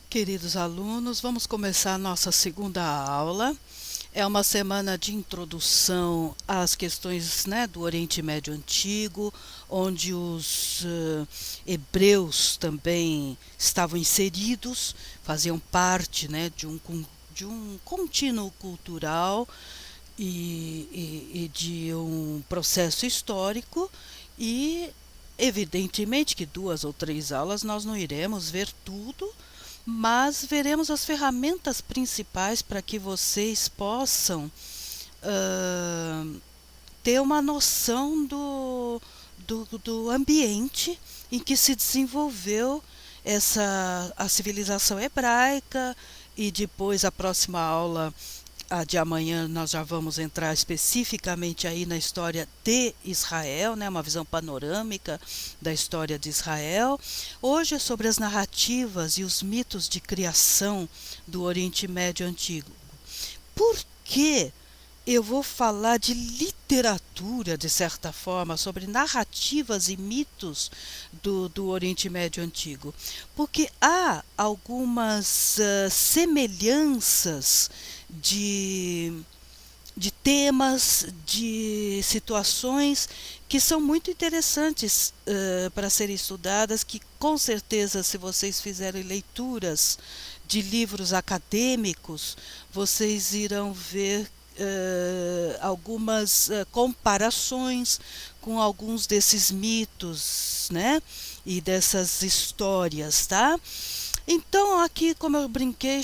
Queridos alunos, vamos começar a nossa segunda aula. É uma semana de introdução às questões, né, do Oriente Médio Antigo, onde os hebreus também estavam inseridos, faziam parte, né, de um contínuo cultural e de um processo histórico e evidentemente que 2 ou 3 aulas nós não iremos ver tudo, mas veremos as ferramentas principais para que vocês possam uh, ter uma noção do ambiente em que se desenvolveu a civilização hebraica e depois a próxima aula a de amanhã nós já vamos entrar especificamente aí na história de Israel, né, uma visão panorâmica da história de Israel. Hoje é sobre as narrativas e os mitos de criação do Oriente Médio Antigo. Por que eu vou falar de literatura, de certa forma, sobre narrativas e mitos do Oriente Médio Antigo? Porque há algumas semelhanças de, de temas, de situações que são muito interessantes para serem estudadas, que com certeza, se vocês fizerem leituras de livros acadêmicos, vocês irão ver algumas comparações com alguns desses mitos, né? E dessas histórias, tá? Então, aqui, como eu brinquei,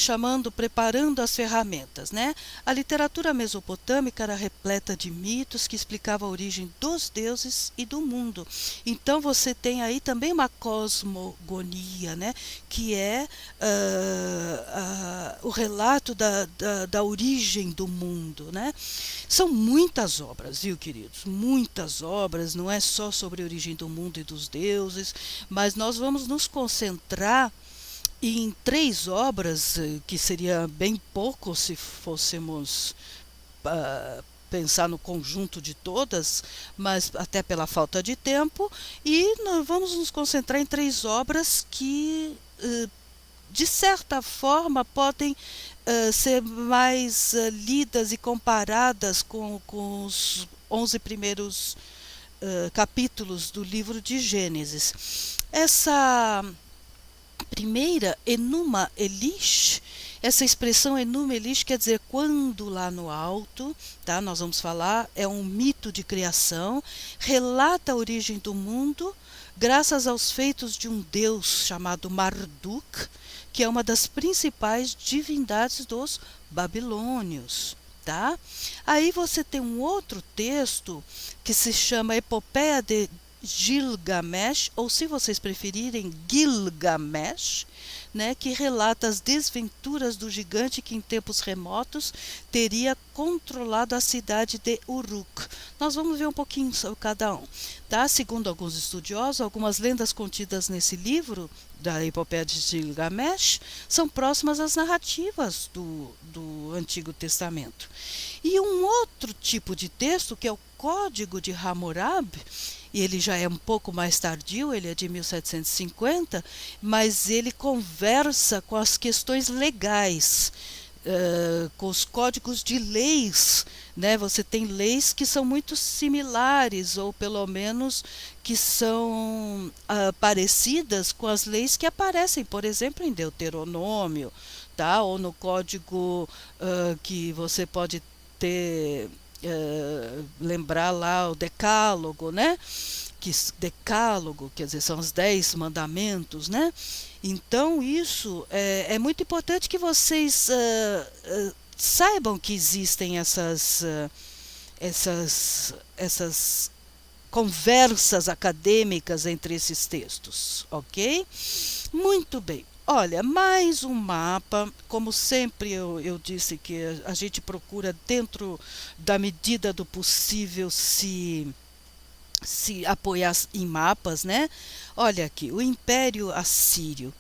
preparando as ferramentas, né? A literatura mesopotâmica era repleta de mitos que explicavam a origem dos deuses e do mundo. Então, você tem aí também uma cosmogonia, né? Que é o relato da origem do mundo, né? São muitas obras, viu, queridos? Muitas obras, não é só sobre a origem do mundo e dos deuses, mas nós vamos nos concentrar em 3 obras, que seria bem pouco se fôssemos pensar no conjunto de todas, mas até pela falta de tempo, e nós vamos nos concentrar em 3 obras que, de certa forma, podem ser mais lidas e comparadas com os 11 primeiros capítulos do livro de Gênesis. Essa primeira, Enuma Elish, essa expressão Enuma Elish quer dizer quando lá no alto, tá? Nós vamos falar, é um mito de criação, relata a origem do mundo graças aos feitos de um deus chamado Marduk, que é uma das principais divindades dos babilônios. Tá? Aí você tem um outro texto que se chama Epopeia de Gilgamesh, ou se vocês preferirem, Gilgamesh, né, que relata as desventuras do gigante que em tempos remotos teria controlado a cidade de Uruk. Nós vamos ver um pouquinho sobre cada um. Tá? Segundo alguns estudiosos, algumas lendas contidas nesse livro, da Epopeia de Gilgamesh, são próximas às narrativas do Antigo Testamento. E um outro tipo de texto, que é o Código de Hammurabi, e ele já é um pouco mais tardio, ele é de 1750, mas ele conversa com as questões legais, com os códigos de leis, né? Você tem leis que são muito similares, ou pelo menos que são parecidas com as leis que aparecem, por exemplo, em Deuteronômio, tá? Ou no código que você pode ter lembrar lá o decálogo, né? Decálogo, quer dizer, são os 10 mandamentos, né? Então, isso é muito importante que vocês saibam que existem essas conversas acadêmicas entre esses textos, ok? Muito bem. Olha, mais um mapa. Como sempre eu disse que a gente procura, dentro da medida do possível, se apoiar em mapas, né? Olha aqui, o Império Assírio.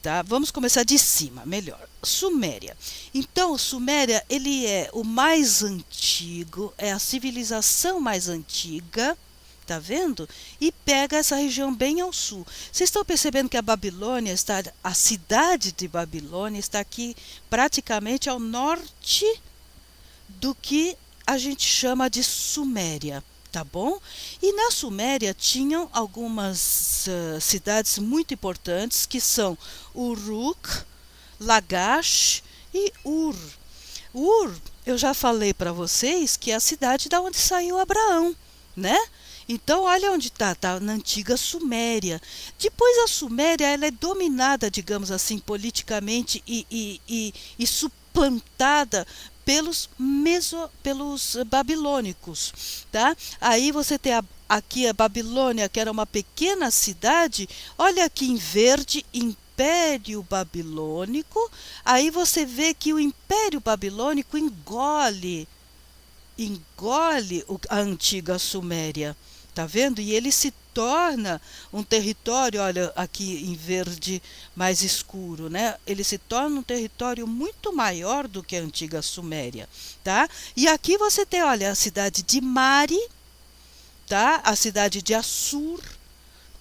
Tá? Vamos começar de cima, melhor. Suméria. Então, Suméria, ele é o mais antigo, é a civilização mais antiga, tá vendo? E pega essa região bem ao sul. Vocês estão percebendo que a Babilônia está, a cidade de Babilônia está aqui praticamente ao norte do que a gente chama de Suméria, tá bom? E na Suméria tinham algumas cidades muito importantes, que são Uruk, Lagash e Ur. Ur, eu já falei para vocês que é a cidade da onde saiu Abraão, né? Então, olha onde está, tá na antiga Suméria. Depois a Suméria ela é dominada, digamos assim, politicamente e suplantada pelos babilônicos, tá? Aí você tem aqui a Babilônia, que era uma pequena cidade, olha aqui em verde, Império Babilônico. Aí você vê que o Império Babilônico engole a antiga Suméria, tá vendo? E ele se torna um território, olha aqui em verde mais escuro, né? Ele se torna um território muito maior do que a antiga Suméria, tá? E aqui você tem, olha, a cidade de Mari, tá? A cidade de Assur.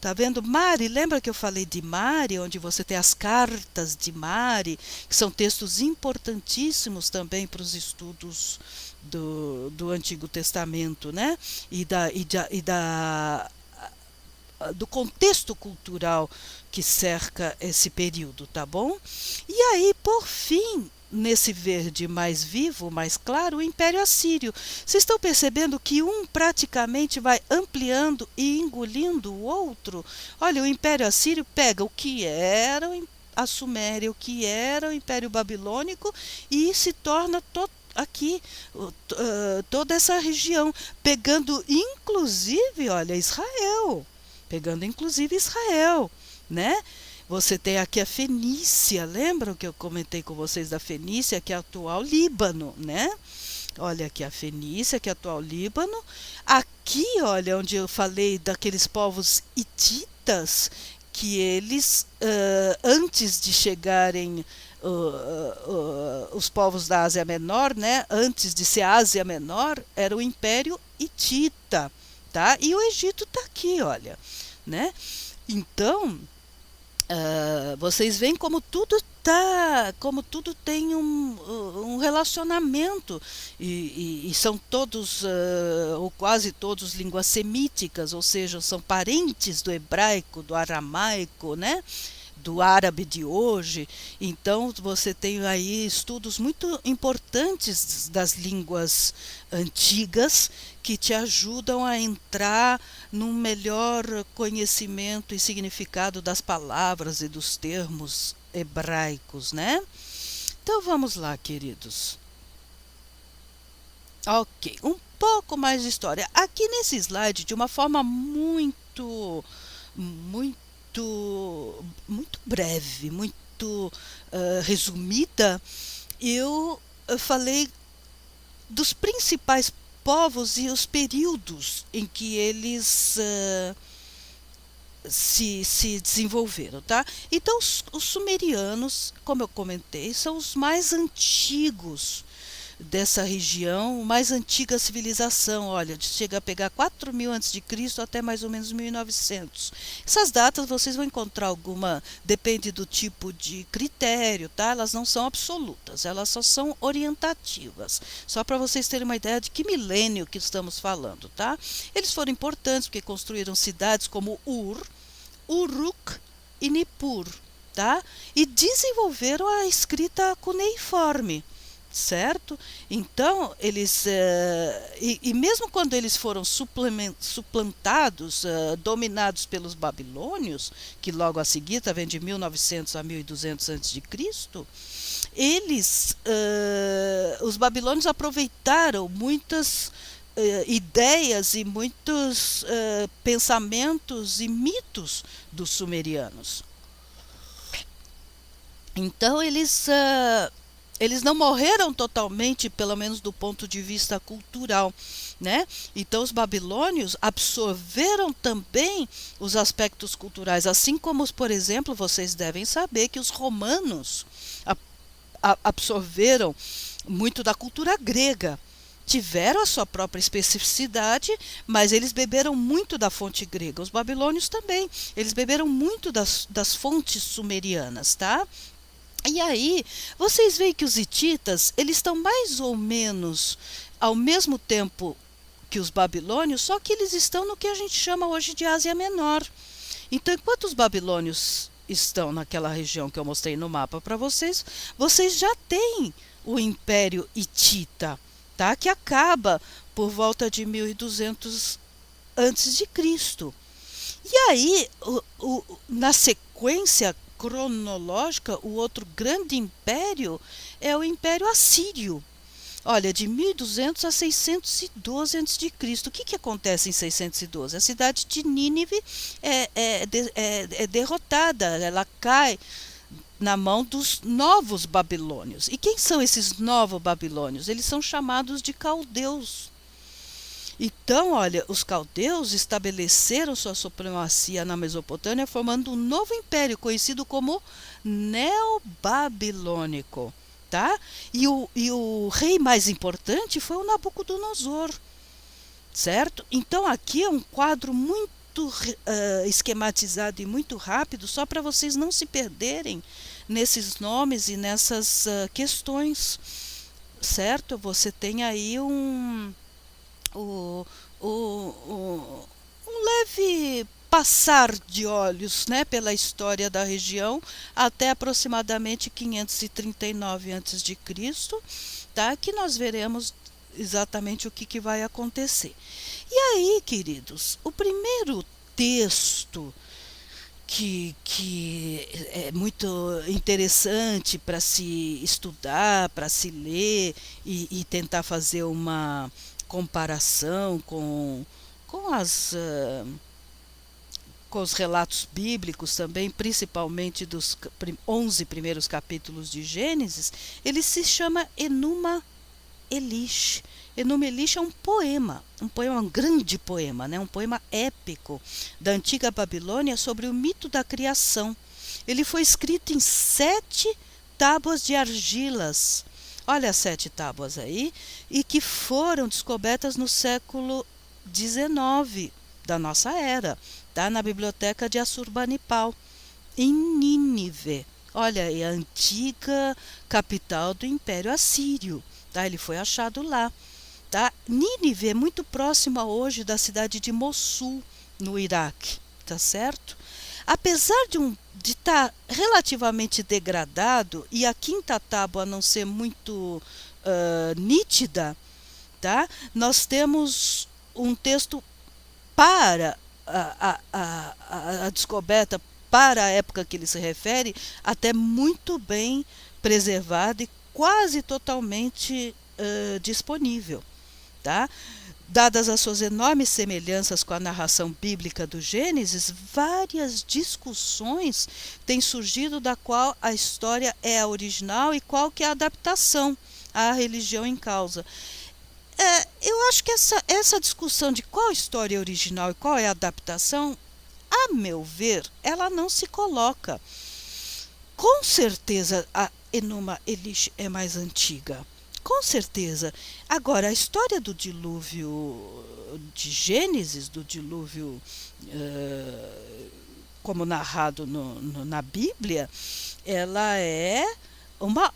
Tá vendo? Mari, lembra que eu falei de Mari, onde você tem as cartas de Mari, que são textos importantíssimos também para os estudos do Antigo Testamento, né? Do contexto cultural que cerca esse período, tá bom? E aí, por fim, nesse verde mais vivo, mais claro, o Império Assírio. Vocês estão percebendo que um praticamente vai ampliando e engolindo o outro? Olha, o Império Assírio pega o que era a Suméria, o que era o Império Babilônico e se torna aqui toda essa região, pegando inclusive, olha, Israel. Pegando inclusive Israel, né? Você tem aqui a Fenícia, lembram que eu comentei com vocês da Fenícia, que é o atual Líbano, né? Olha aqui a Fenícia, que é o atual Líbano. Aqui, olha, onde eu falei daqueles povos hititas, que eles, antes de chegarem os povos da Ásia Menor, né? Antes de ser Ásia Menor, era o Império Hitita, tá? E o Egito está aqui, olha, né? Então, vocês veem como tudo tem um relacionamento e são todos ou quase todos línguas semíticas, ou seja, são parentes do hebraico, do aramaico, né? Do árabe de hoje. Então você tem aí estudos muito importantes das línguas antigas que te ajudam a entrar num melhor conhecimento e significado das palavras e dos termos hebraicos, né? Então vamos lá, queridos. Ok, um pouco mais de história. Aqui nesse slide, de uma forma muito breve, muito resumida, eu falei dos principais povos e os períodos em que eles se desenvolveram, tá? Então, os sumerianos, como eu comentei, são os mais antigos dessa região, mais antiga civilização, olha, chega a pegar 4.000 a.C. até mais ou menos 1900. Essas datas vocês vão encontrar alguma, depende do tipo de critério, tá? Elas não são absolutas, elas só são orientativas, só para vocês terem uma ideia de que milênio que estamos falando, tá? Eles foram importantes porque construíram cidades como Ur, Uruk e Nippur, tá? E desenvolveram a escrita cuneiforme, certo? Então, eles, e mesmo quando eles foram suplantados, dominados pelos babilônios, que logo a seguir, está vendo, de 1900 a 1200 a.C., eles, os babilônios aproveitaram muitas ideias e muitos pensamentos e mitos dos sumerianos. Então, eles não morreram totalmente, pelo menos do ponto de vista cultural, né? Então os babilônios absorveram também os aspectos culturais, assim como, por exemplo, vocês devem saber que os romanos absorveram muito da cultura grega, tiveram a sua própria especificidade, mas eles beberam muito da fonte grega. Os babilônios também, eles beberam muito das fontes sumerianas, tá? E aí, vocês veem que os hititas, eles estão mais ou menos ao mesmo tempo que os babilônios, só que eles estão no que a gente chama hoje de Ásia Menor. Então, enquanto os babilônios estão naquela região que eu mostrei no mapa para vocês, vocês já têm o Império Hitita, tá? Que acaba por volta de 1200 antes de Cristo. E aí, na sequência cronológica, o outro grande império é o Império Assírio. Olha, de 1200 a 612 a.C. O que acontece em 612? A cidade de Nínive é derrotada, ela cai na mão dos novos babilônios. E quem são esses novos babilônios? Eles são chamados de caldeus. Então, olha, os caldeus estabeleceram sua supremacia na Mesopotâmia, formando um novo império conhecido como Neobabilônico. Tá? E o rei mais importante foi o Nabucodonosor, certo? Então aqui é um quadro muito esquematizado e muito rápido, só para vocês não se perderem nesses nomes e nessas questões, certo? Você tem aí um leve passar de olhos, né, pela história da região até aproximadamente 539 a.C., tá? Que nós veremos exatamente o que vai acontecer. E aí, queridos, o primeiro texto que é muito interessante para se estudar, para se ler e tentar fazer uma comparação com os relatos bíblicos também, principalmente dos 11 primeiros capítulos de Gênesis, ele se chama Enuma Elish. Enuma Elish é um grande poema, né? Um poema épico da antiga Babilônia sobre o mito da criação. Ele foi escrito em 7 tábuas de argilas, olha as 7 tábuas aí, e que foram descobertas no século XIX da nossa era, tá? Na biblioteca de Assurbanipal, em Nínive. Olha aí, a antiga capital do Império Assírio, tá? Ele foi achado lá, tá? Nínive é muito próxima hoje da cidade de Mossul, no Iraque, tá certo? Apesar de estar relativamente degradado e a quinta tábua não ser muito nítida, tá? Nós temos um texto para a descoberta, para a época que ele se refere, até muito bem preservado e quase totalmente disponível, tá? Dadas as suas enormes semelhanças com a narração bíblica do Gênesis, várias discussões têm surgido da qual a história é a original e qual que é a adaptação à religião em causa. Eu acho que essa discussão de qual história é original e qual é a adaptação, a meu ver, ela não se coloca. Com certeza a Enuma Elish é mais antiga. Com certeza. Agora, a história do dilúvio de Gênesis, do dilúvio como narrado na Bíblia, ela é uma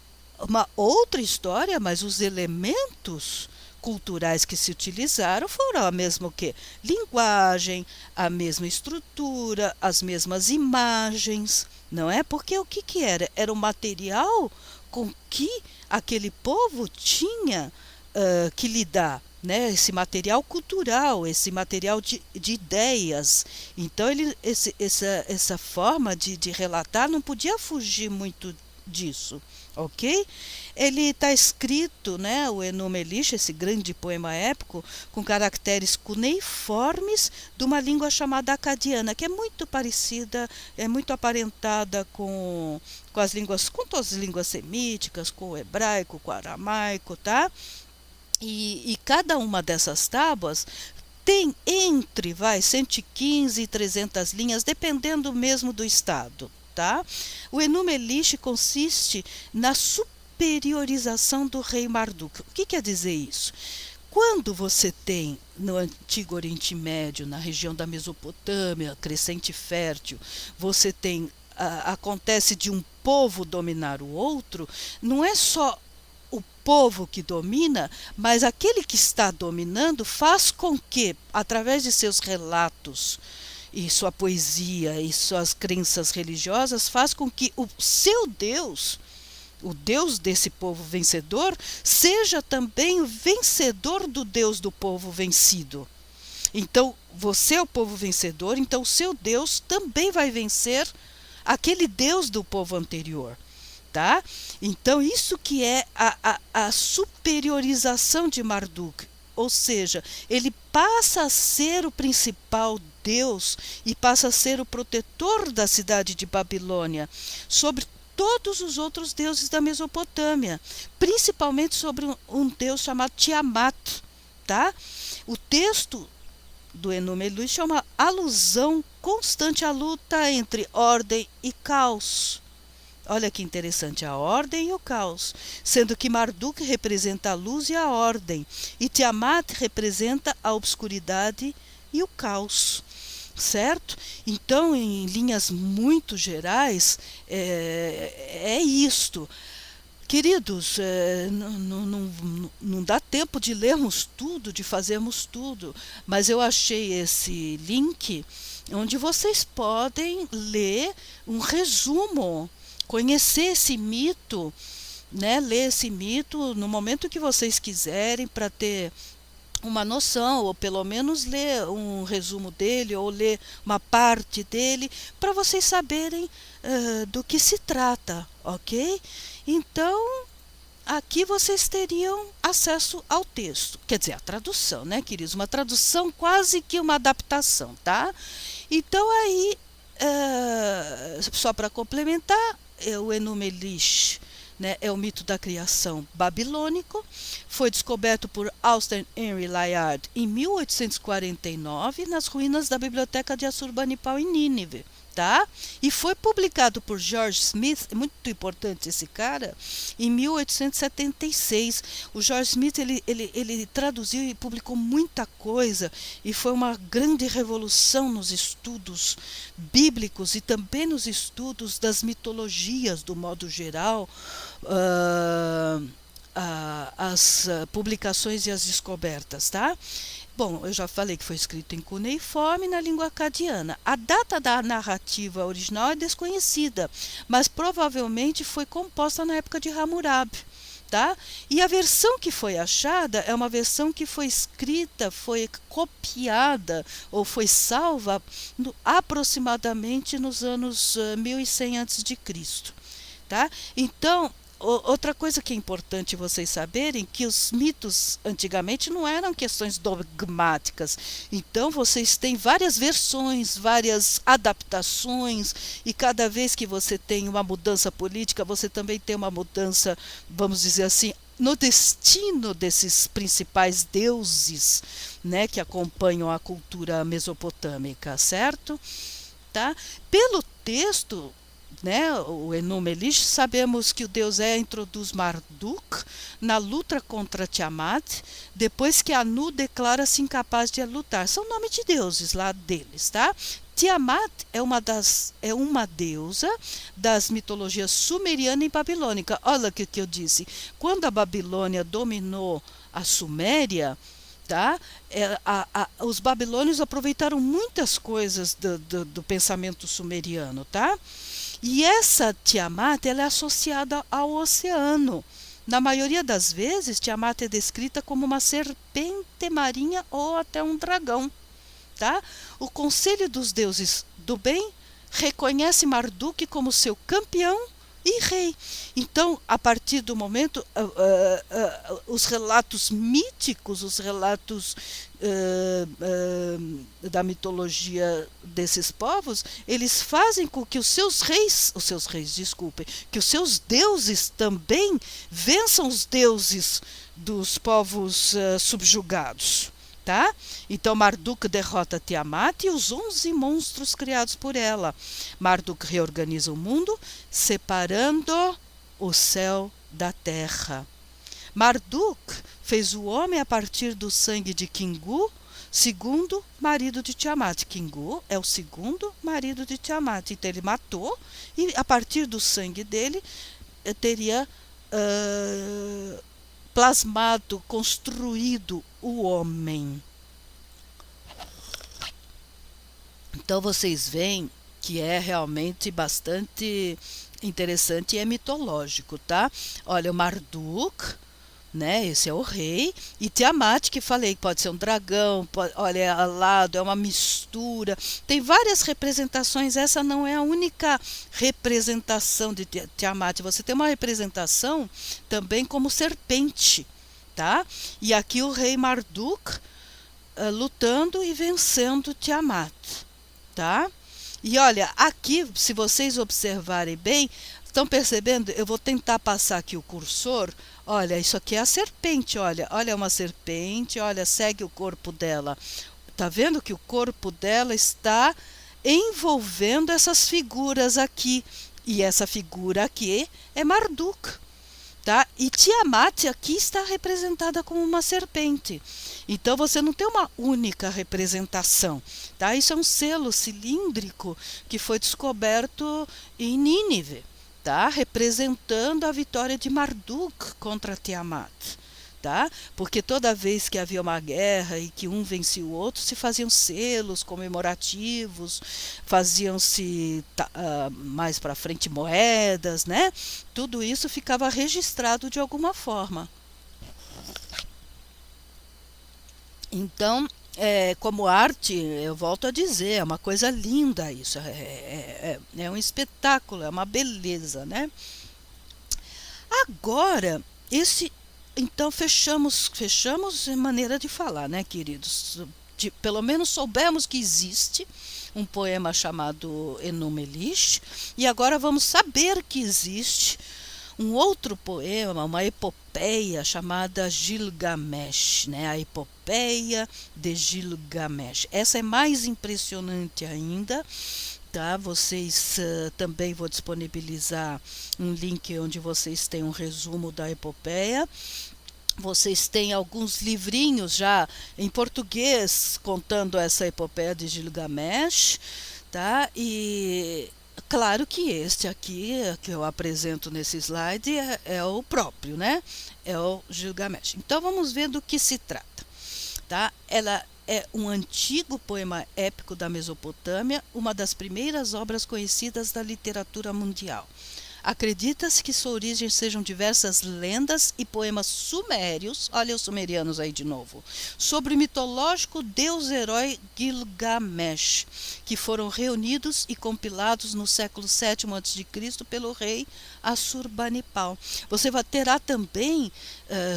outra história, mas os elementos culturais que se utilizaram foram a mesma o quê? Linguagem, a mesma estrutura, as mesmas imagens, não é? Porque o que era? Era o material com que aquele povo tinha que lidar, né? Esse material cultural, esse material de ideias. Então, essa forma de relatar não podia fugir muito disso, ok? Ele está escrito, né, o Enuma Elish, esse grande poema épico, com caracteres cuneiformes de uma língua chamada acadiana, que é muito parecida, é muito aparentada com todas as línguas semíticas, com o hebraico, com o aramaico, tá? E cada uma dessas tábuas tem entre 115 e 300 linhas, dependendo mesmo do estado. Tá? O Enuma Elish consiste na superiorização do rei Marduk. O que quer dizer isso? Quando você tem no Antigo Oriente Médio, na região da Mesopotâmia, crescente fértil, você tem acontece de um povo dominar o outro, não é só o povo que domina, mas aquele que está dominando faz com que, através de seus relatos e sua poesia e suas crenças religiosas, faz com que o seu Deus, o Deus desse povo vencedor, seja também o vencedor do Deus do povo vencido. Então, você é o povo vencedor, então o seu Deus também vai vencer aquele Deus do povo anterior. Tá? Então, isso que é a superiorização de Marduk. Ou seja, ele passa a ser o principal Deus e passa a ser o protetor da cidade de Babilônia sobre todos os outros deuses da Mesopotâmia, principalmente sobre um deus chamado Tiamat. Tá? O texto do Enuma Elish é uma alusão constante à luta entre ordem e caos. Olha que interessante, a ordem e o caos, sendo que Marduk representa a luz e a ordem, e Tiamat representa a obscuridade e o caos, certo? Então, em linhas muito gerais, é isto. Queridos, não dá tempo de lermos tudo, de fazermos tudo, mas eu achei esse link onde vocês podem ler um resumo, conhecer esse mito, né? Ler esse mito no momento que vocês quiserem para ter uma noção, ou pelo menos ler um resumo dele, ou ler uma parte dele, para vocês saberem do que se trata, ok? Então, aqui vocês teriam acesso ao texto, quer dizer, a tradução, né, queridos? Uma tradução quase que uma adaptação, tá? Então, aí, só para complementar, o Enuma Elish, né, é o mito da criação babilônico, foi descoberto por Austen Henry Layard em 1849 nas ruínas da biblioteca de Assurbanipal em Nínive. Tá? E foi publicado por George Smith, muito importante esse cara, em 1876. O George Smith ele traduziu e publicou muita coisa e foi uma grande revolução nos estudos bíblicos e também nos estudos das mitologias, do modo geral, as publicações e as descobertas, tá? Bom, eu já falei que foi escrito em cuneiforme na língua acadiana. A data da narrativa original é desconhecida, mas provavelmente foi composta na época de Hammurabi. Tá? E a versão que foi achada é uma versão que foi escrita, foi copiada ou foi salva aproximadamente nos anos 1100 a.C. Tá? Então, outra coisa que é importante vocês saberem, que os mitos antigamente não eram questões dogmáticas. Então vocês têm várias versões, várias adaptações, e cada vez que você tem uma mudança política, você também tem uma mudança, vamos dizer assim, no destino desses principais deuses, né, que acompanham a cultura mesopotâmica, certo? Tá? Pelo texto, né, o Enuma Elish, sabemos que o deus introduz Marduk na luta contra Tiamat, depois que Anu declara-se incapaz de lutar. São nomes de deuses lá deles, tá? Tiamat é uma deusa das mitologias sumeriana e babilônica. Olha o que eu disse. Quando a Babilônia dominou a Suméria, tá? Os babilônios aproveitaram muitas coisas do pensamento sumeriano, tá? E essa Tiamat, ela é associada ao oceano. Na maioria das vezes, Tiamat é descrita como uma serpente marinha ou até um dragão. Tá? O Conselho dos Deuses do Bem reconhece Marduk como seu campeão e rei. Então, a partir do momento, os relatos míticos, os relatos da mitologia desses povos, eles fazem com que os seus reis, que os seus deuses também vençam os deuses dos povos subjugados. Tá? Então Marduk derrota Tiamat e os 11 monstros criados por ela. Marduk reorganiza o mundo, separando o céu da terra. Marduk fez o homem a partir do sangue de Kingu, segundo marido de Tiamat. Kingu é o segundo marido de Tiamat. Então ele matou e a partir do sangue dele teria plasmado, construído o homem. Então vocês veem que é realmente bastante interessante e é mitológico, tá? Olha, o Marduk, né? Esse é o rei. E Tiamat, que falei, pode ser um dragão, olha, é alado, é uma mistura. Tem várias representações, essa não é a única representação de Tiamat. Você tem uma representação também como serpente, tá? E aqui o rei Marduk lutando e vencendo Tiamat, tá? E olha, aqui, se vocês observarem bem, estão percebendo? Eu vou tentar passar aqui o cursor. Olha, isso aqui é a serpente, olha é uma serpente, olha, segue o corpo dela. Tá vendo que o corpo dela está envolvendo essas figuras aqui. E essa figura aqui é Marduk, tá? E Tiamat aqui está representada como uma serpente. Então você não tem uma única representação, tá? Isso é um selo cilíndrico que foi descoberto em Nínive, tá? Representando a vitória de Marduk contra Tiamat, tá? Porque toda vez que havia uma guerra e que um vencia o outro, se faziam selos comemorativos, faziam-se mais para frente moedas, né? Tudo isso ficava registrado de alguma forma. Então, como arte, eu volto a dizer, é uma coisa linda isso, é um espetáculo, é uma beleza, né? Agora, então fechamos a maneira de falar, né, queridos? Pelo menos soubemos que existe um poema chamado Enuma Elish, e agora vamos saber que existe um outro poema, uma epopeia chamada Gilgamesh, né? A epopeia de Gilgamesh. Essa é mais impressionante ainda, tá? Vocês também vou disponibilizar um link onde vocês têm um resumo da epopeia. Vocês têm alguns livrinhos já em português contando essa epopeia de Gilgamesh, tá? E claro que este aqui, que eu apresento nesse slide, é o próprio, né? É o Gilgamesh. Então vamos ver do que se trata, tá? Ela é um antigo poema épico da Mesopotâmia, uma das primeiras obras conhecidas da literatura mundial. Acredita-se que sua origem sejam diversas lendas e poemas sumérios, olha os sumerianos aí de novo, sobre o mitológico deus-herói Gilgamesh, que foram reunidos e compilados no século VII a.C. pelo rei Assurbanipal. Você terá também,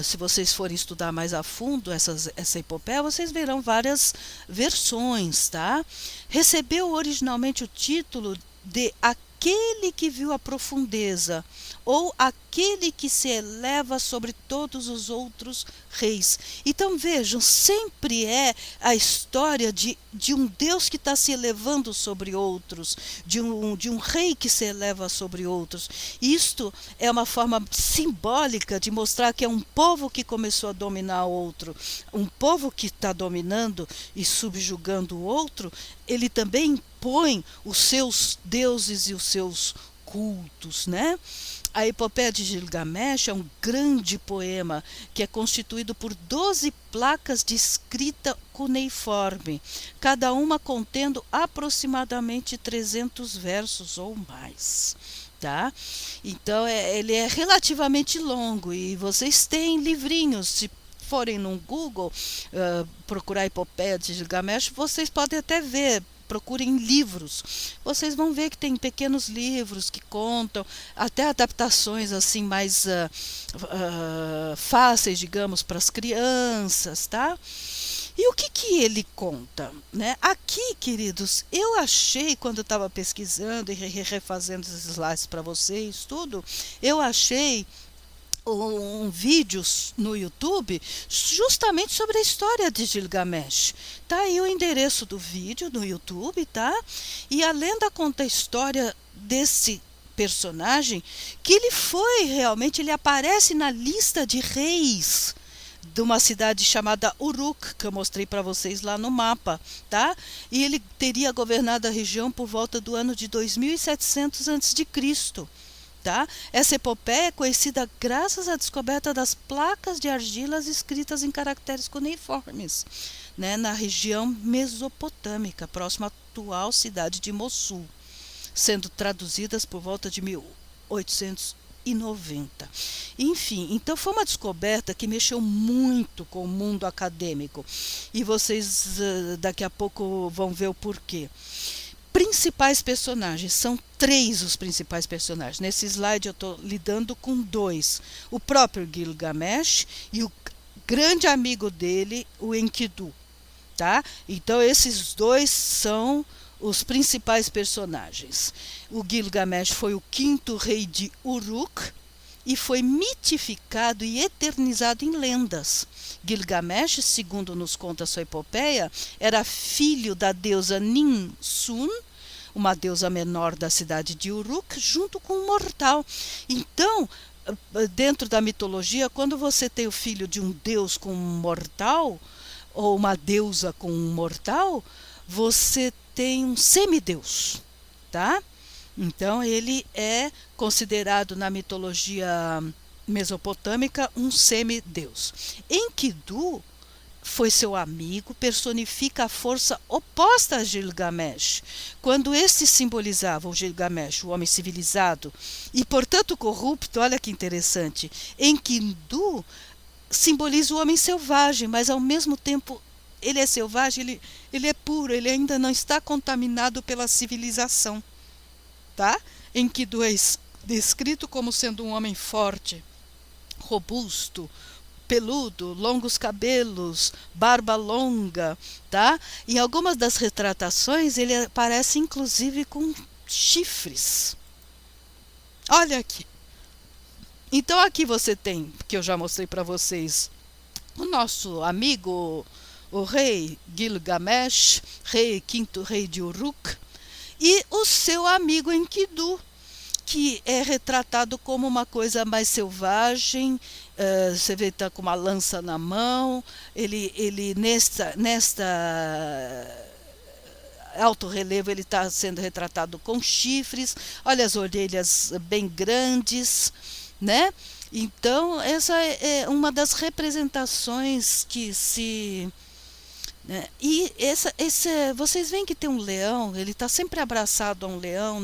se vocês forem estudar mais a fundo essa epopeia, vocês verão várias versões, tá? Recebeu originalmente o título de aquele que viu a profundeza, ou aquele que se eleva sobre todos os outros reis. Então vejam, sempre é a história de um Deus que está se elevando sobre outros, de um rei que se eleva sobre outros. Isto é uma forma simbólica de mostrar que é um povo que começou a dominar outro, um povo que está dominando e subjugando o outro, ele também impõe os seus deuses e os seus cultos, né? A epopeia de Gilgamesh é um grande poema que é constituído por 12 placas de escrita cuneiforme, cada uma contendo aproximadamente 300 versos ou mais, tá? Então ele é relativamente longo e vocês têm livrinhos, se forem no Google procurar a epopeia de Gilgamesh, vocês podem até ver. Procurem livros, vocês vão ver que tem pequenos livros que contam, até adaptações assim mais fáceis, digamos, para as crianças, tá? E o que ele conta, né? Aqui, queridos, eu achei, quando eu estava pesquisando e refazendo esses slides para vocês, tudo, eu achei um vídeo no YouTube justamente sobre a história de Gilgamesh. Tá aí o endereço do vídeo no YouTube, tá? E a lenda conta a história desse personagem que ele aparece na lista de reis de uma cidade chamada Uruk, que eu mostrei para vocês lá no mapa, tá? E ele teria governado a região por volta do ano de 2700 a.C., tá? Essa epopeia é conhecida graças à descoberta das placas de argilas escritas em caracteres cuneiformes, né, na região mesopotâmica, próxima à atual cidade de Mossul, sendo traduzidas por volta de 1890. Enfim, então foi uma descoberta que mexeu muito com o mundo acadêmico. E vocês daqui a pouco vão ver o porquê. Principais personagens, são 3 os principais personagens. Nesse slide eu estou lidando com 2. O próprio Gilgamesh e o grande amigo dele, o Enkidu. Tá? Então esses 2 são os principais personagens. O Gilgamesh foi o 5º rei de Uruk e foi mitificado e eternizado em lendas. Gilgamesh, segundo nos conta sua epopeia, era filho da deusa Nin-Sun, uma deusa menor da cidade de Uruk, junto com um mortal. Então, dentro da mitologia, quando você tem o filho de um deus com um mortal, ou uma deusa com um mortal, você tem um semideus, tá? Então ele é considerado na mitologia mesopotâmica um semideus. Enkidu foi seu amigo, personifica a força oposta a Gilgamesh. Quando este simbolizava o Gilgamesh, o homem civilizado, e portanto corrupto, olha que interessante, Enkidu simboliza o homem selvagem, mas ao mesmo tempo ele é selvagem, ele é puro, ele ainda não está contaminado pela civilização. Tá? Enkidu é descrito como sendo um homem forte, robusto, peludo, longos cabelos, barba longa, tá? Em algumas das retratações ele aparece inclusive com chifres. Olha aqui. Então aqui você tem, que eu já mostrei para vocês, o nosso amigo, o rei Gilgamesh, 5º rei de Uruk, e o seu amigo Enkidu, que é retratado como uma coisa mais selvagem. Você vê, está com uma lança na mão, ele nesta alto relevo ele está sendo retratado com chifres, olha as orelhas bem grandes, né? Então essa é uma das representações que se... E vocês veem que tem um leão, ele está sempre abraçado a um leão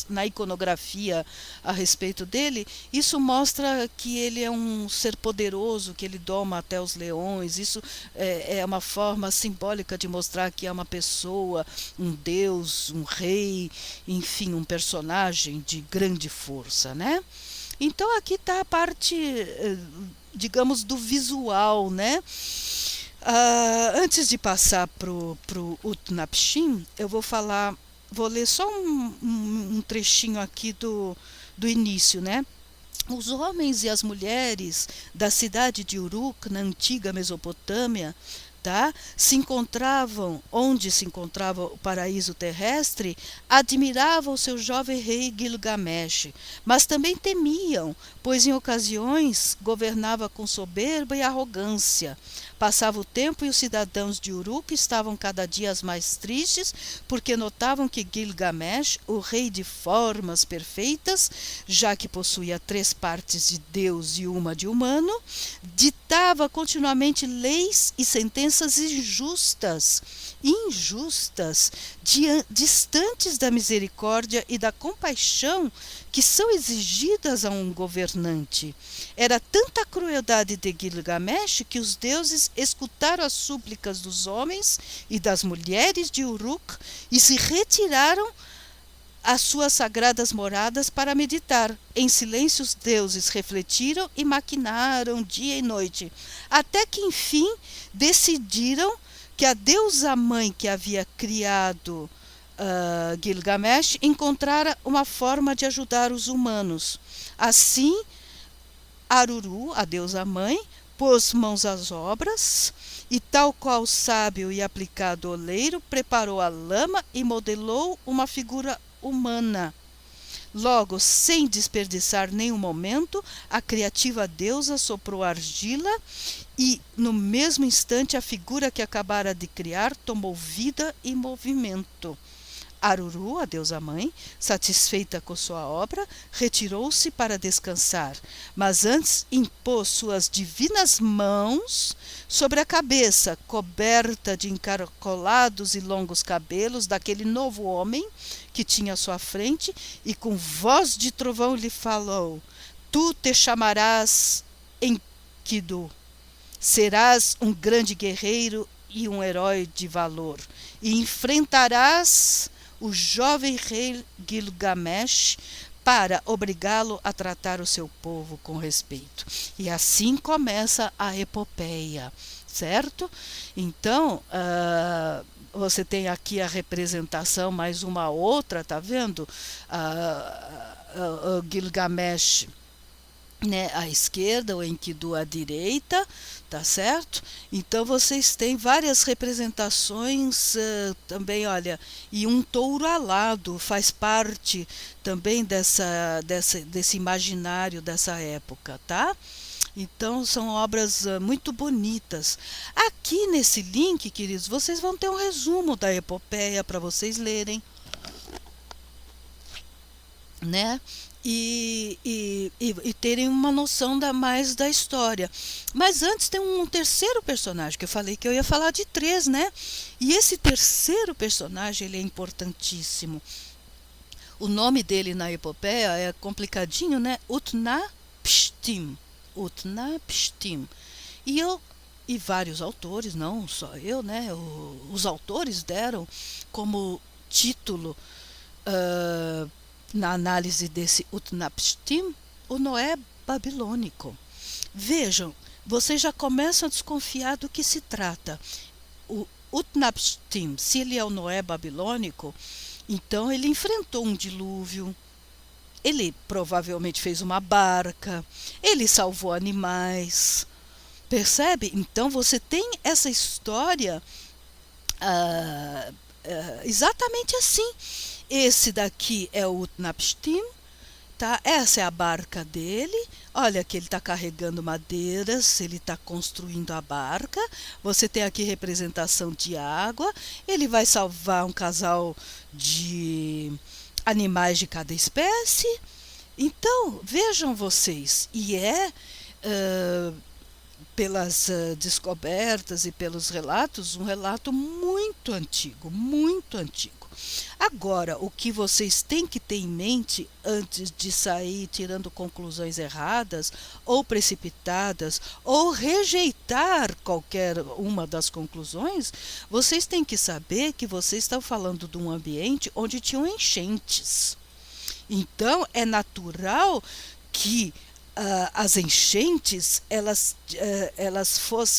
na iconografia a respeito dele. Isso mostra que ele é um ser poderoso, que ele doma até os leões. Isso é uma forma simbólica de mostrar que é uma pessoa, um deus, um rei, enfim, um personagem de grande força, né? Então aqui está a parte, digamos, do visual, né? Antes de passar para o Utnapishtim, eu vou ler só um trechinho aqui do início, né? Os homens e as mulheres da cidade de Uruk, na antiga Mesopotâmia, tá? Onde se encontrava o paraíso terrestre, admiravam o seu jovem rei Gilgamesh, mas também temiam, pois em ocasiões governava com soberba e arrogância. Passava o tempo e os cidadãos de Uruk estavam cada dia mais tristes, porque notavam que Gilgamesh, o rei de formas perfeitas, já que possuía 3 partes de Deus e uma de humano, ditava continuamente leis e sentenças injustas, distantes da misericórdia e da compaixão que são exigidas a um governante. Era tanta a crueldade de Gilgamesh que os deuses escutaram as súplicas dos homens e das mulheres de Uruk e se retiraram às suas sagradas moradas para meditar. Em silêncio os deuses refletiram e maquinaram dia e noite, até que enfim decidiram que a deusa mãe que havia criado Gilgamesh encontrara uma forma de ajudar os humanos. Assim, Aruru, a deusa mãe, pôs mãos às obras e, tal qual sábio e aplicado oleiro, preparou a lama e modelou uma figura humana. Logo, sem desperdiçar nenhum momento, a criativa deusa soprou argila e, no mesmo instante, a figura que acabara de criar tomou vida e movimento. Aruru, a deusa-mãe, satisfeita com sua obra, retirou-se para descansar, mas antes impôs suas divinas mãos sobre a cabeça, coberta de encaracolados e longos cabelos daquele novo homem que tinha à sua frente, e com voz de trovão lhe falou: Tu te chamarás Enkidu, serás um grande guerreiro e um herói de valor, e enfrentarás o jovem rei Gilgamesh para obrigá-lo a tratar o seu povo com respeito. E assim começa a epopeia, certo? Então, você tem aqui a representação, mais uma outra, tá vendo? Gilgamesh, né, à esquerda, o Enkidu à direita, tá certo? Então vocês têm várias representações também, olha, e um touro alado faz parte também desse imaginário dessa época, tá? Então são obras muito bonitas. Aqui nesse link, queridos, vocês vão ter um resumo da epopeia para vocês lerem, né? E terem uma noção mais da história. Mas antes tem um terceiro personagem, que eu falei que eu ia falar de três, né? E esse terceiro personagem, ele é importantíssimo. O nome dele na epopeia é complicadinho, né? Utnapishtim. Utnapishtim. E vários autores, não só eu, né? Os autores deram como título, na análise desse Utnapishtim, o Noé babilônico. Vejam, vocês já começam a desconfiar do que se trata. O Utnapishtim, se ele é o Noé babilônico, então ele enfrentou um dilúvio, ele provavelmente fez uma barca, ele salvou animais. Percebe? Então você tem essa história exatamente assim. Esse daqui é o Utnapishtim, tá? Essa é a barca dele. Olha que ele está carregando madeiras, ele está construindo a barca. Você tem aqui representação de água. Ele vai salvar um casal de animais de cada espécie. Então, vejam vocês, e pelas descobertas e pelos relatos, um relato muito antigo, muito antigo. Agora, o que vocês têm que ter em mente antes de sair tirando conclusões erradas ou precipitadas ou rejeitar qualquer uma das conclusões, vocês têm que saber que vocês estão falando de um ambiente onde tinham enchentes. Então, é natural que as enchentes elas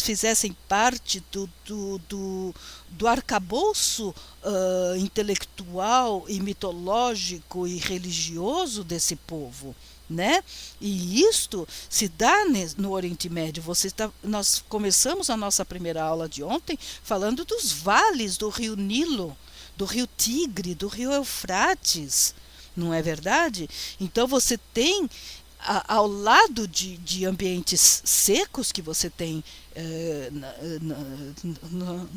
fizessem parte do arcabouço intelectual e mitológico e religioso desse povo, né? E isto se dá no Oriente Médio. Nós começamos a nossa primeira aula de ontem falando dos vales do rio Nilo, do rio Tigre, do rio Eufrates, não é verdade? Então você tem, ao lado de ambientes secos que você tem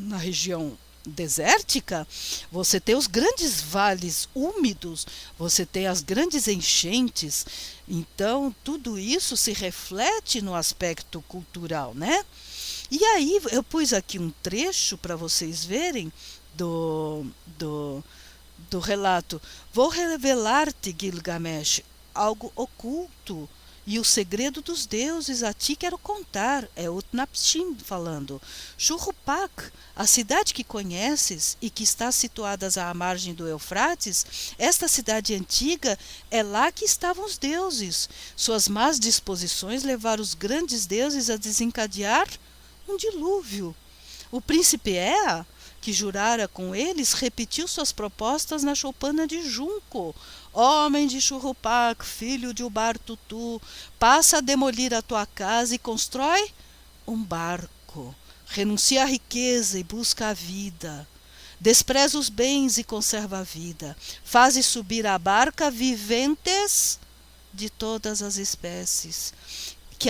na região desértica, você tem os grandes vales úmidos, você tem as grandes enchentes. Então tudo isso se reflete no aspecto cultural, né? E aí eu pus aqui um trecho para vocês verem do relato. Vou revelar-te, Gilgamesh, algo oculto e o segredo dos deuses a ti quero contar. É Utnapishtim falando. Shuruppak, a cidade que conheces e que está situada à margem do Eufrates, esta cidade antiga, é lá que estavam os deuses. Suas más disposições levaram os grandes deuses a desencadear um dilúvio. O príncipe Ea, que jurara com eles, repetiu suas propostas na choupana de Junco. Homem de Shuruppak, filho de Ubar-Tutu, passa a demolir a tua casa e constrói um barco. Renuncia à riqueza e busca a vida. Despreza os bens e conserva a vida. Faze subir a barca viventes de todas as espécies. Que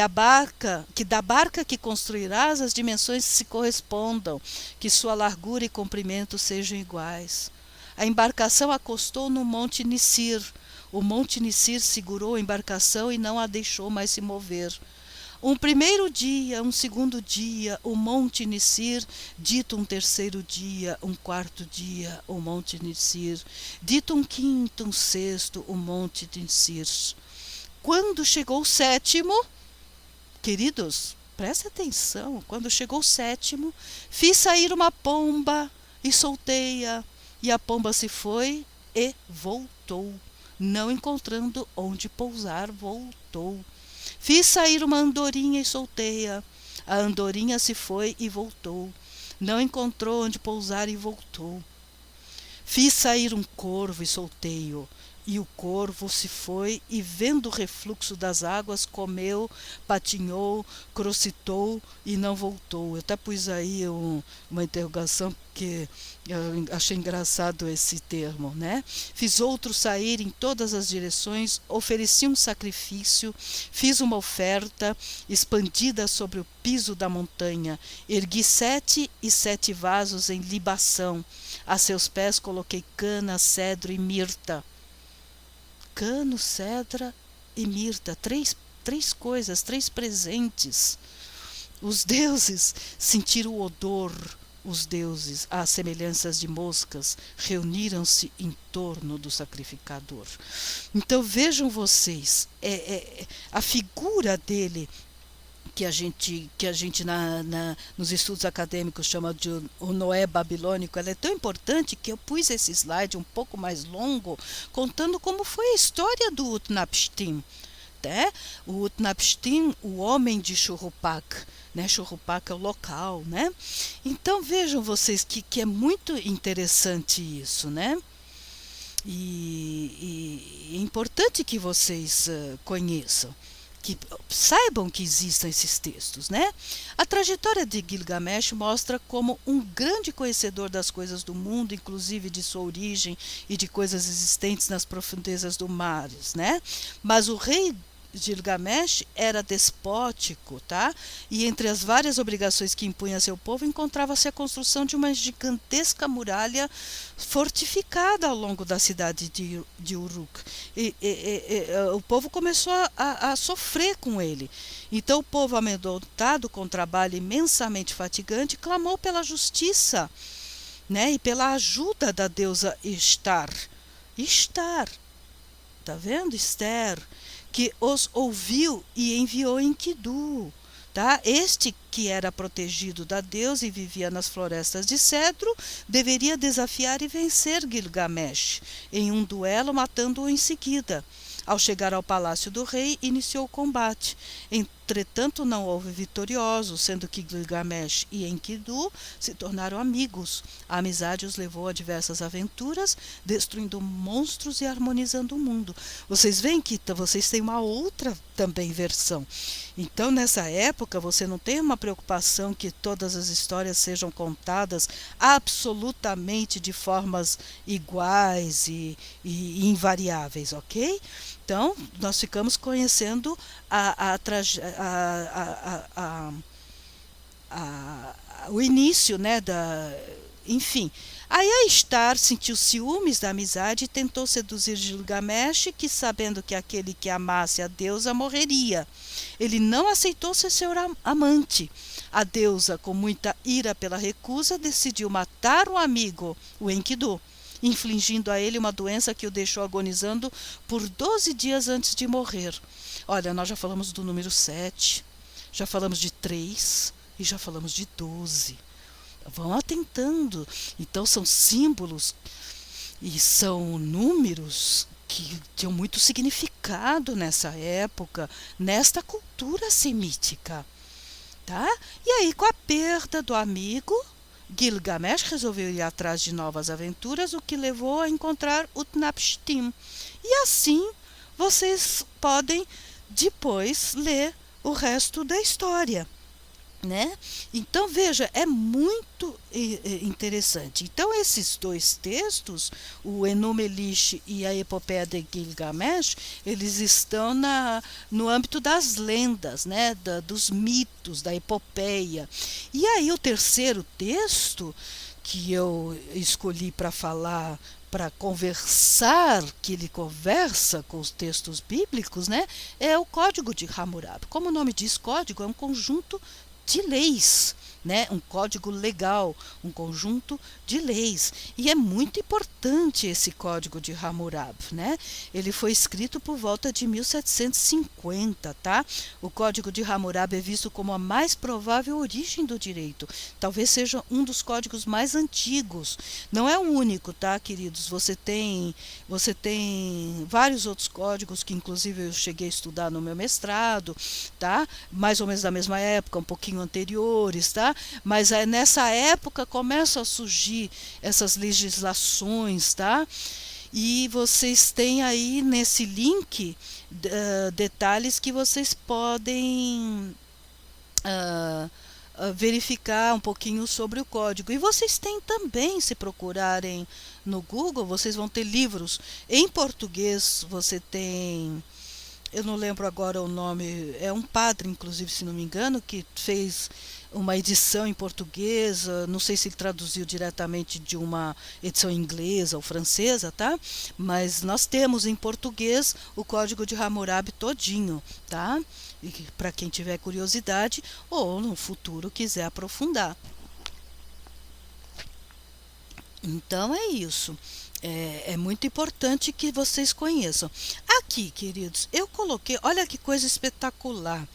da barca que construirás as dimensões se correspondam, que sua largura e comprimento sejam iguais. A embarcação acostou no monte Nisir. O monte Nisir segurou a embarcação e não a deixou mais se mover. Um primeiro dia, um segundo dia, o monte Nisir, dito um terceiro dia, um quarto dia, o monte Nisir, dito um quinto, um sexto, o monte Nisir. Quando chegou o sétimo, queridos, preste atenção, quando chegou o sétimo, fiz sair uma pomba e soltei-a, e a pomba se foi e voltou, não encontrando onde pousar, voltou. Fiz sair uma andorinha e soltei-a. A andorinha se foi e voltou. Não encontrou onde pousar e voltou. Fiz sair um corvo e soltei-o. E o corvo se foi e, vendo o refluxo das águas, comeu, patinhou, crocitou e não voltou. Eu até pus aí uma interrogação porque eu achei engraçado esse termo, né? Fiz outro sair em todas as direções, ofereci um sacrifício, fiz uma oferta expandida sobre o piso da montanha, ergui 7 e 7 vasos em libação. A seus pés coloquei cana, cedro e mirta. Cano, cedra e mirta, três coisas, 3 presentes. Os deuses sentiram o odor, os deuses, às semelhanças de moscas, reuniram-se em torno do sacrificador. Então vejam vocês, a figura dele, que a gente nos estudos acadêmicos chama de o Noé babilônico, ela é tão importante que eu pus esse slide um pouco mais longo, contando como foi a história do Utnapishtim. Né? O Utnapishtim, o homem de Shuruppak, né? Shuruppak é o local, né? Então vejam vocês que é muito interessante isso, né? E é importante que vocês conheçam, que saibam que existam esses textos, né? A trajetória de Gilgamesh mostra como um grande conhecedor das coisas do mundo, inclusive de sua origem e de coisas existentes nas profundezas do mar, né? Mas o rei Gilgamesh era despótico, tá? E entre as várias obrigações que impunha a seu povo, encontrava-se a construção de uma gigantesca muralha fortificada ao longo da cidade de Uruk. O povo começou a sofrer com ele. Então o povo, amedrontado com um trabalho imensamente fatigante, clamou pela justiça, né? E pela ajuda da deusa Ishtar. Ishtar, tá vendo? Esther, que os ouviu e enviou Enkidu, tá? Este, que era protegido da deusa e vivia nas florestas de cedro, deveria desafiar e vencer Gilgamesh em um duelo, matando-o em seguida. Ao chegar ao palácio do rei, iniciou o combate. Entretanto, não houve vitoriosos, sendo que Gilgamesh e Enkidu se tornaram amigos. A amizade os levou a diversas aventuras, destruindo monstros e harmonizando o mundo. Vocês veem que vocês têm uma outra também versão. Então, nessa época, você não tem uma preocupação que todas as histórias sejam contadas absolutamente de formas iguais e invariáveis, ok? Então, nós ficamos conhecendo o início, né, enfim. Aí a Ishtar sentiu ciúmes da amizade e tentou seduzir Gilgamesh, que, sabendo que aquele que amasse a deusa morreria, ele não aceitou ser seu amante. A deusa, com muita ira pela recusa, decidiu matar o amigo, o Enkidu, infligindo a ele uma doença que o deixou agonizando por 12 dias antes de morrer. Olha, nós já falamos do número 7, já falamos de 3 e já falamos de 12. Vão atentando. Então são símbolos e são números que tinham muito significado nessa época, nesta cultura semítica, tá? E aí, com a perda do amigo, Gilgamesh resolveu ir atrás de novas aventuras, o que levou a encontrar Utnapishtim. E assim vocês podem depois ler o resto da história. né? Então veja, é muito interessante. Então esses dois textos, o Enuma Elish e a Epopeia de Gilgamesh, eles estão no âmbito das lendas, né? Dos mitos, da epopeia. E aí o terceiro texto que eu escolhi para falar, para conversar, que ele conversa com os textos bíblicos, né, é o Código de Hammurabi. Como o nome diz, código é um conjunto de leis, né? Um código legal, um conjunto de leis. E é muito importante esse Código de Hammurabi, né? Ele foi escrito por volta de 1750, tá? O Código de Hammurabi é visto como a mais provável origem do direito. Talvez seja um dos códigos mais antigos. Não é o único, tá, queridos? Você tem vários outros códigos que inclusive eu cheguei a estudar no meu mestrado, tá? Mais ou menos da mesma época, um pouquinho anteriores, tá? Mas nessa época começam a surgir essas legislações, tá? E vocês têm aí nesse link detalhes que vocês podem verificar um pouquinho sobre o código. E vocês têm também, se procurarem no Google, vocês vão ter livros em português. Você tem, eu não lembro agora o nome, é um padre, inclusive, se não me engano, que fez uma edição em português, não sei se ele traduziu diretamente de uma edição inglesa ou francesa, tá? Mas nós temos em português o Código de Hammurabi todinho, tá? E para quem tiver curiosidade ou no futuro quiser aprofundar. Então é isso. É muito importante que vocês conheçam. Aqui, queridos, eu coloquei, olha que coisa espetacular.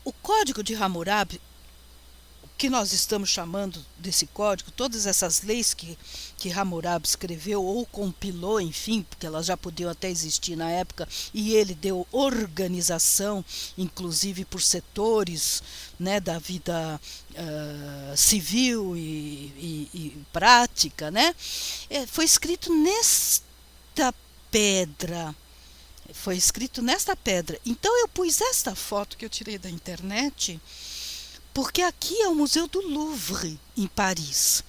O Código de Hammurabi, que nós estamos chamando desse código, todas essas leis que Hammurabi escreveu ou compilou, enfim, porque elas já podiam até existir na época, e ele deu organização, inclusive por setores, né, da vida civil e prática, né? Foi escrito nesta pedra. Foi escrito nesta pedra. Então eu pus esta foto que eu tirei da internet, porque aqui é o Museu do Louvre, em Paris.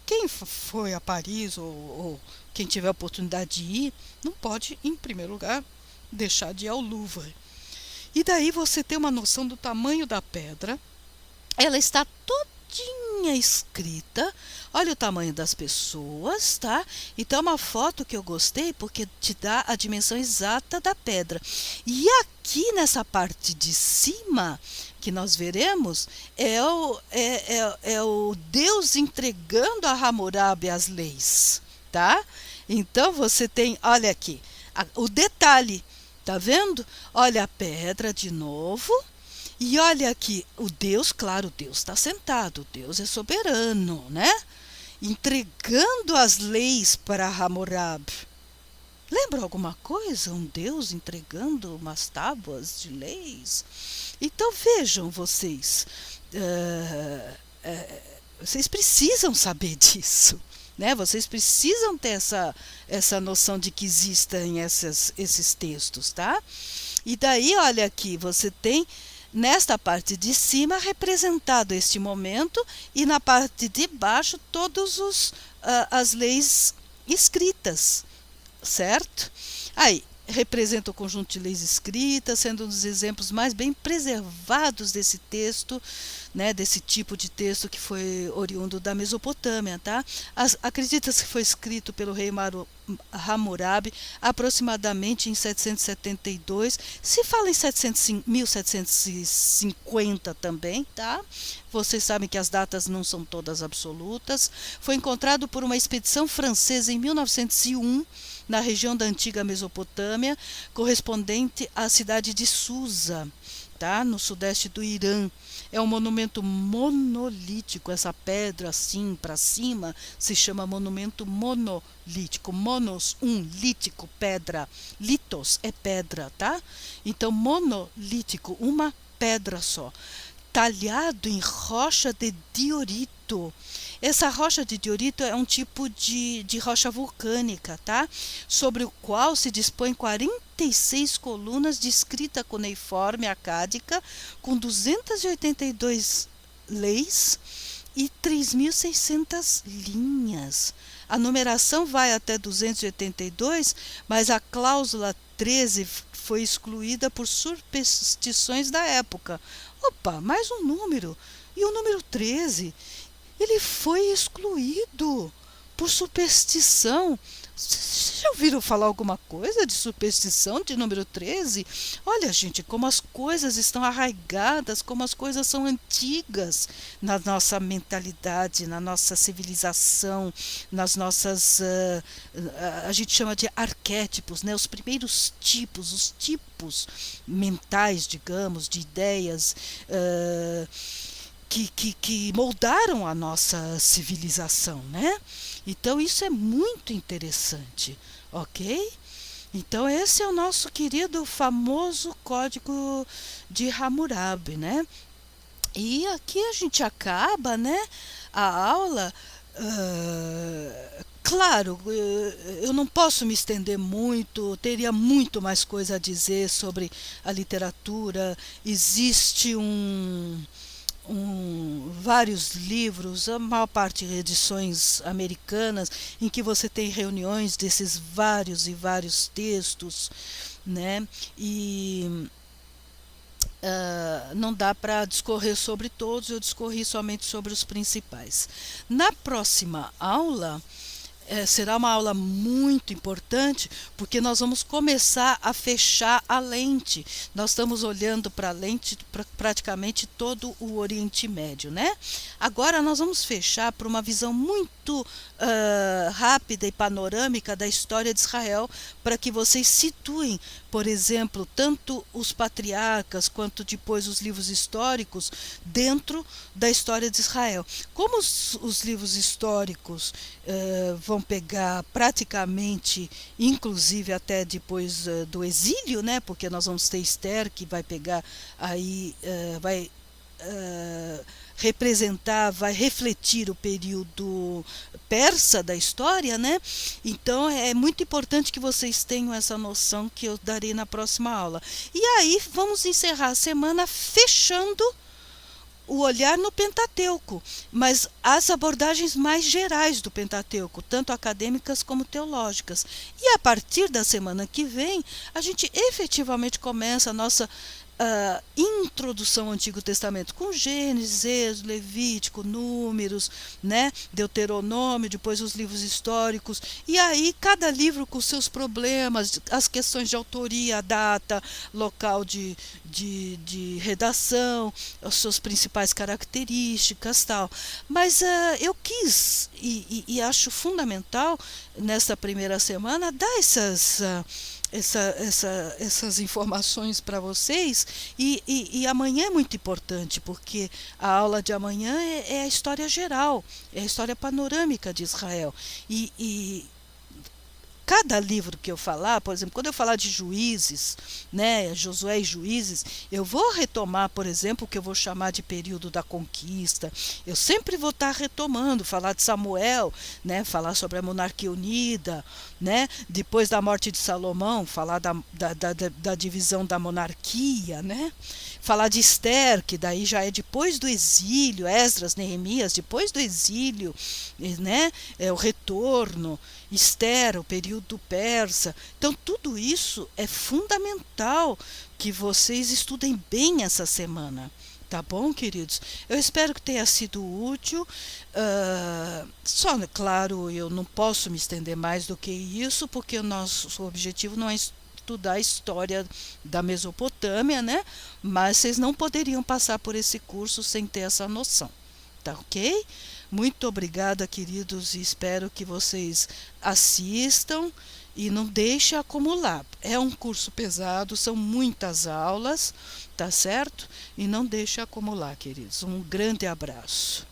Quem foi a Paris ou quem tiver a oportunidade de ir, não pode, em primeiro lugar, deixar de ir ao Louvre. E daí você tem uma noção do tamanho da pedra. Ela está todinha escrita. Olha o tamanho das pessoas, tá? Então é uma foto que eu gostei porque te dá a dimensão exata da pedra. E aqui nessa parte de cima, que nós veremos, é o Deus entregando a Hammurabi as leis, tá? Então você tem, olha aqui, o detalhe, tá vendo? Olha a pedra de novo. E olha aqui, o Deus, claro, Deus está sentado, Deus é soberano, né? Entregando as leis para Hammurabi. Lembra alguma coisa? Um Deus entregando umas tábuas de leis? Então vejam vocês, vocês precisam saber disso, né? Vocês precisam ter essa noção de que existem esses textos, tá? E daí, olha aqui, você tem nesta parte de cima representado este momento e na parte de baixo todas as leis escritas, certo? Aí, representa o conjunto de leis escritas, sendo um dos exemplos mais bem preservados desse texto, né, desse tipo de texto que foi oriundo da Mesopotâmia, tá? Acredita-se que foi escrito pelo rei Hammurabi aproximadamente em 772. Se fala em 1750 também, tá? Vocês sabem que as datas não são todas absolutas. Foi encontrado por uma expedição francesa em 1901 na região da antiga Mesopotâmia, correspondente à cidade de Susa, tá? No sudeste do Irã. É um monumento monolítico, essa pedra assim para cima se chama monumento monolítico. Monos, lítico, pedra. Litos é pedra, tá? Então, monolítico, uma pedra só. Talhado em rocha de diorite. diorito. Essa rocha de diorito é um tipo de rocha vulcânica, tá? Sobre o qual se dispõe 46 colunas de escrita cuneiforme acádica, com 282 leis e 3.600 linhas. A numeração vai até 282, mas a cláusula 13 foi excluída por superstições da época. Opa, mais um número. E o número 13, ele foi excluído por superstição. Vocês já ouviram falar alguma coisa de superstição de número 13? Olha, gente, como as coisas estão arraigadas, como as coisas são antigas na nossa mentalidade, na nossa civilização, nas nossas, a gente chama de arquétipos, né? Os primeiros tipos, os tipos mentais, digamos, de ideias, que moldaram a nossa civilização, né? Então isso é muito interessante, ok? Então esse é o nosso querido famoso código de Hammurabi, né? E aqui a gente acaba, né, a aula. Claro, eu não posso me estender muito, teria muito mais coisa a dizer sobre a literatura. Existe vários livros, a maior parte de edições americanas, em que você tem reuniões desses vários e vários textos, né? E não dá para discorrer sobre todos, eu discorri somente sobre os principais. Na próxima aula, será uma aula muito importante, porque nós vamos começar a fechar a lente. Nós estamos olhando para a lente praticamente todo o Oriente Médio, né? Agora nós vamos fechar para uma visão muito rápida e panorâmica da história de Israel, para que vocês situem, por exemplo, tanto os patriarcas quanto depois os livros históricos dentro da história de Israel. Como os livros históricos vão pegar praticamente, inclusive até depois do exílio, né? Porque nós vamos ter Esther, que vai pegar aí, vai representar, vai refletir o período persa da história, né? Então é muito importante que vocês tenham essa noção, que eu darei na próxima aula. E aí vamos encerrar a semana fechando o olhar no Pentateuco, mas as abordagens mais gerais do Pentateuco, tanto acadêmicas como teológicas. E a partir da semana que vem, a gente efetivamente começa a nossa introdução ao Antigo Testamento, com Gênesis, Êxodo, Levítico, Números, né? Deuteronômio, depois os livros históricos, e aí cada livro com seus problemas, as questões de autoria, data, local de redação, as suas principais características, tal. Mas eu quis e acho fundamental nesta primeira semana dar essas informações para vocês, e amanhã é muito importante, porque a aula de amanhã é a história geral, é a história panorâmica de Israel, e cada livro que eu falar, por exemplo, quando eu falar de Juízes, né, Josué e Juízes, eu vou retomar, por exemplo, o que eu vou chamar de período da conquista. Eu sempre vou estar retomando, falar de Samuel, né, falar sobre a monarquia unida, né, depois da morte de Salomão, falar da divisão da monarquia, né, falar de Esther, que daí já é depois do exílio, Esdras, Neemias, depois do exílio, né, o retorno, Esther, o período persa. Então tudo isso é fundamental que vocês estudem bem essa semana. Tá bom, queridos? Eu espero que tenha sido útil. Claro, eu não posso me estender mais do que isso, porque o nosso objetivo não é estudar a história da Mesopotâmia, né? Mas vocês não poderiam passar por esse curso sem ter essa noção. Tá ok? Muito obrigada, queridos, e espero que vocês assistam e não deixem acumular. É um curso pesado, são muitas aulas, tá certo? E não deixem acumular, queridos. Um grande abraço.